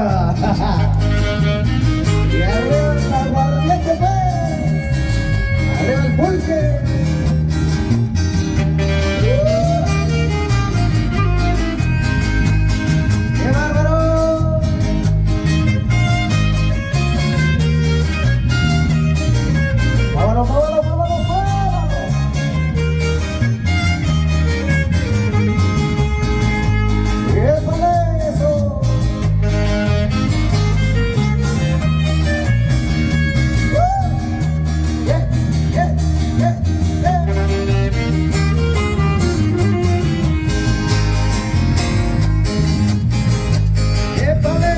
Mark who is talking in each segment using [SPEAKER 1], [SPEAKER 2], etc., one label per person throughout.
[SPEAKER 1] roja. Y arriba el aguardiente, pues. Arriba el pulque. ¡Qué bárbaro! ¡Vámonos, vámonos, vámonos, vámonos! ¡Épale eso! ¡Yeah, yeah, yeah, yeah! ¡Épale!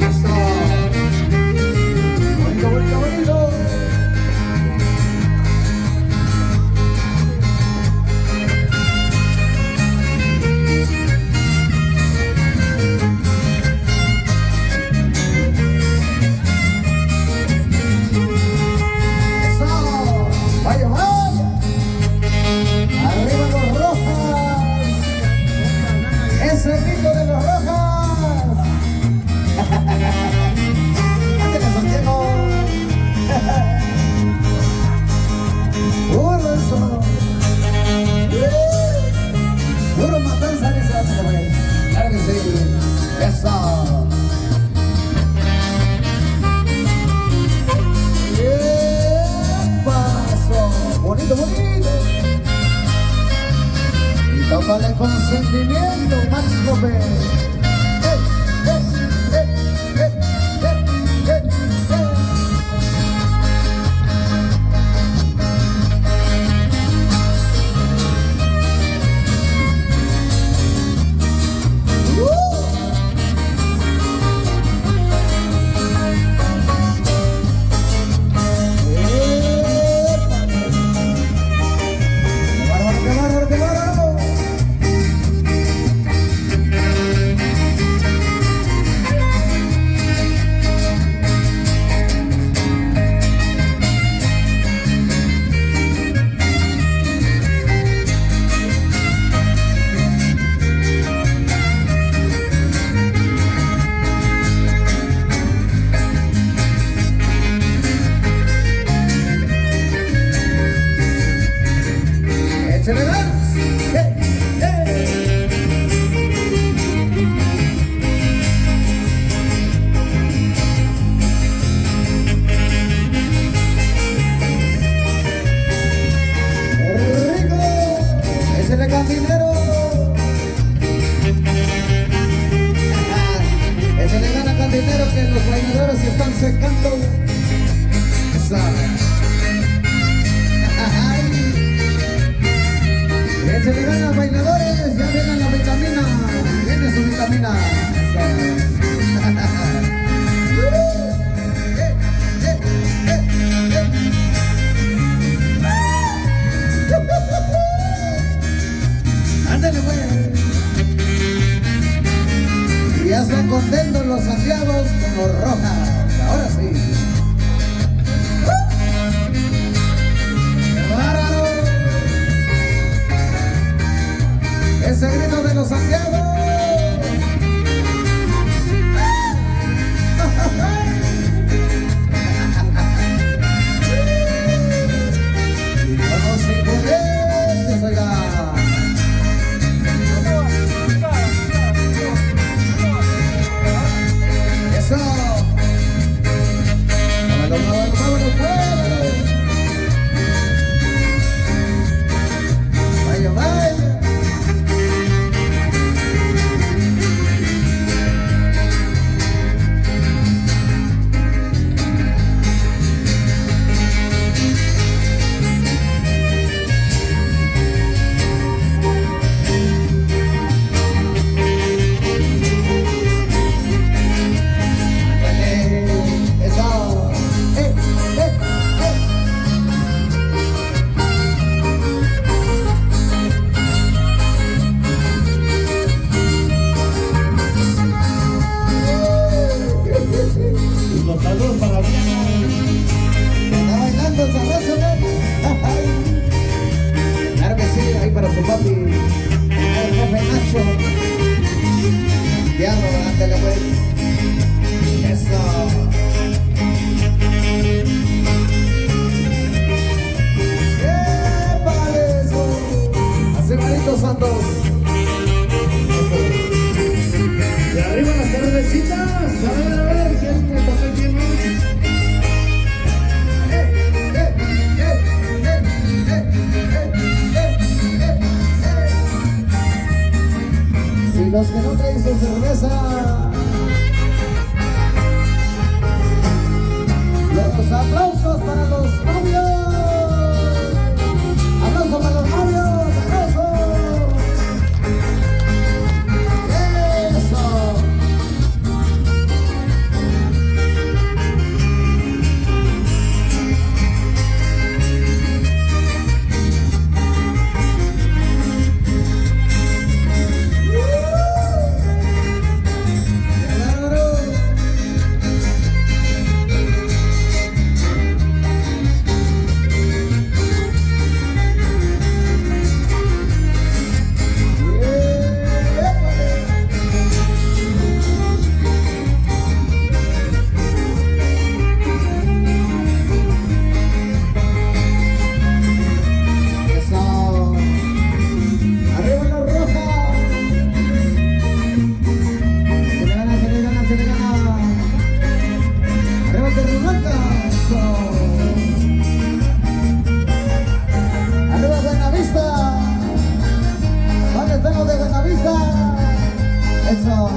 [SPEAKER 1] ¡Eso! ¡Bonito, bonito, bonito! ¡Eso! ¡Vaya, vaya! ¡Arriba los rojas! ¡Ese grito de los rojas! ¡Ándale, Santiago! ¡Puro eso! ¡Puro matanza en esa época, güey! ¡Claro que sí! ¡Eso! ¡Paso! ¡Bonito, bonito! Y tócale con sentimiento, Max López. ¡Eh, eh, eh, eh, eh, eh, eh! ¡Qué bárbaro, qué bárbaro, qué bárbaro! ¡Échale ganas! ¡Eh, eh! ¡Rico! ¡Échale cantinero! ¡Échale ganas, cantinero, que los bailadores se están secando! ¡Esa! ¡Ay! su papi, el profe Nacho. Diablo, ándale pues. Eso. ¡Épale eso! Así Marito Santos.
[SPEAKER 2] Y arriba las cervecitas. A ver, ¿quién me toca quién más?
[SPEAKER 1] Y los que no traen su cerveza, los aplausos para los novios. Aplausos para los novios, aplausos. Eso.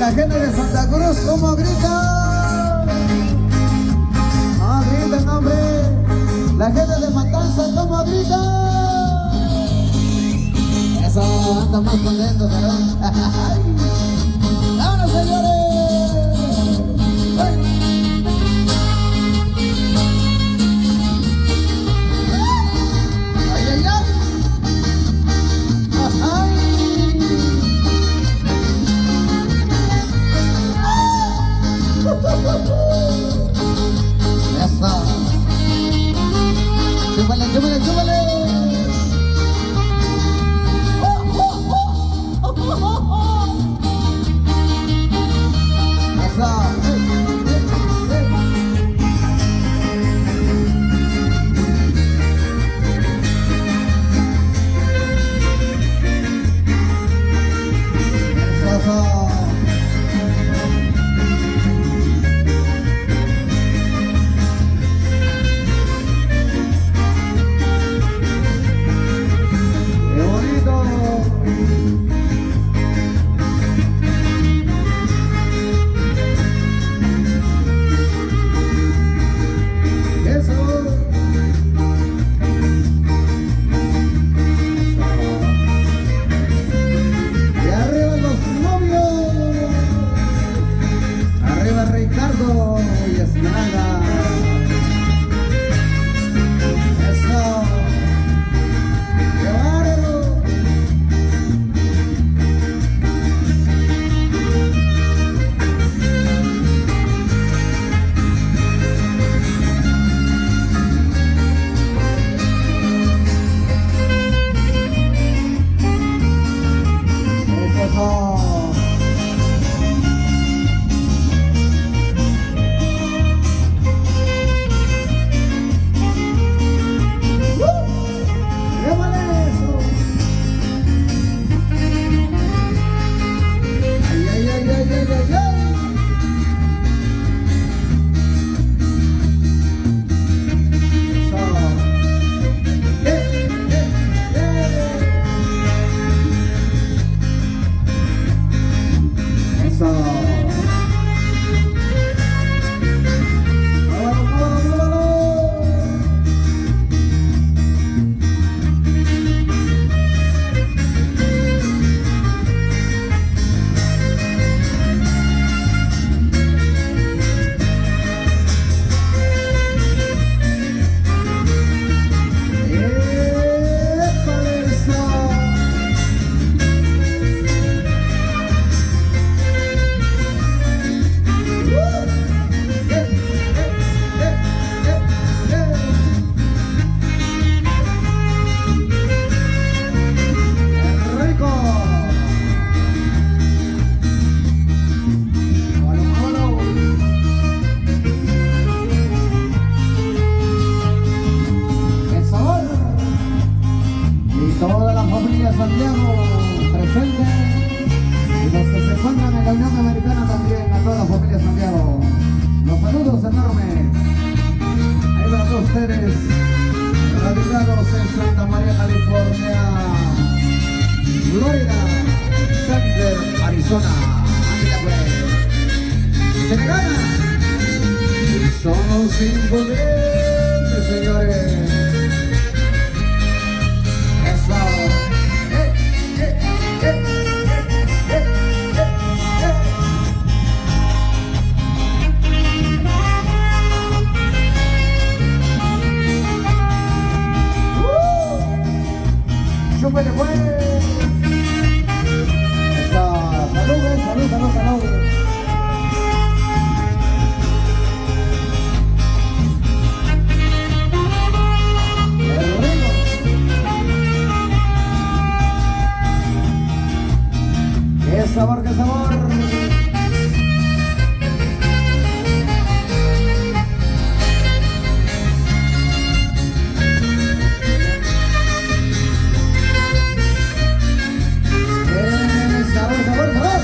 [SPEAKER 1] La gente de Santa Cruz, ¿cómo grita? ¡Ah, griten, hombre! La gente de Matanzas, ¿cómo grita? Eso, anda más contento, pero... ¡Vámonos, señores! ¡Ay! ¡Ay, ay, ay! ¡Ay! Eso. Chúpale, chúpale, chúpale. en la Unión Americana también, a toda la familia Santiago. Los saludos enormes. Ahí van todos ustedes, radicados en Santa María, California, Florida, Chandler, Arizona. Ándale pues. Se le gana. Somos imponentes, señores. Eso. ¡Súbele pues! Eso. Salud, salud, salud, salud. ¡Qué sabor, qué sabor! ¡Sabor, sabor, sabor!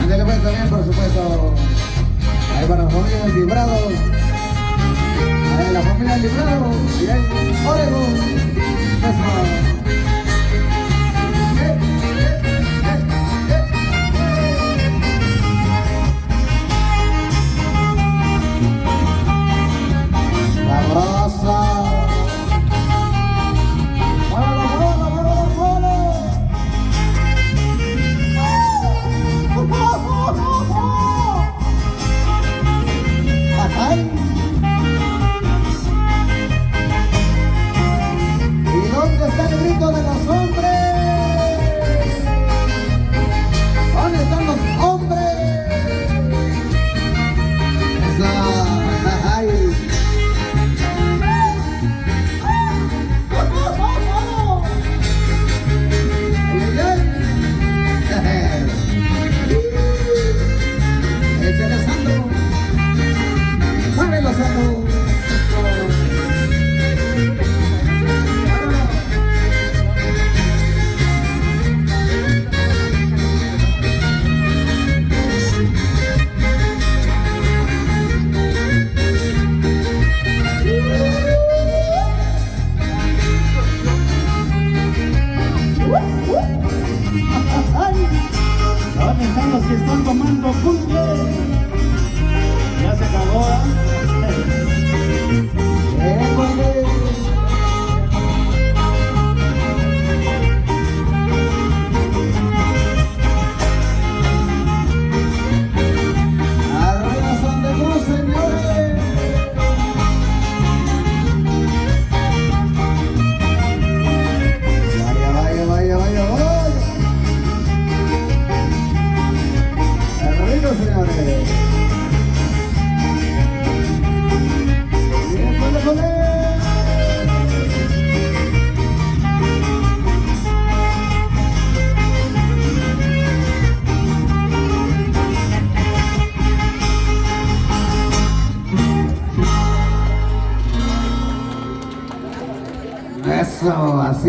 [SPEAKER 1] Ándale pues también, por supuesto. Ahí para la familia del Librado. Ahí la familia del Librado. Y ahí, Oregon. Eso. Sabrosa. ¡Muévelo, muévelo, muévelo, muévelo! ¡Ay! ¿Y dónde está el grito de los hombres? ¿Dónde están los hombres? Esa, ¡ay! ¡Échale, Sandro! ¡Muévelo, Sandro!
[SPEAKER 2] ¿Dónde están los que están tomando pulque? Ya se acabó,
[SPEAKER 1] ¡Arriba Santa Cruz, señores! Vaya, vaya, vaya, vaya, vaya. ¡Arriba, señores! ¡Bien, ponle, ponle! Eso, así.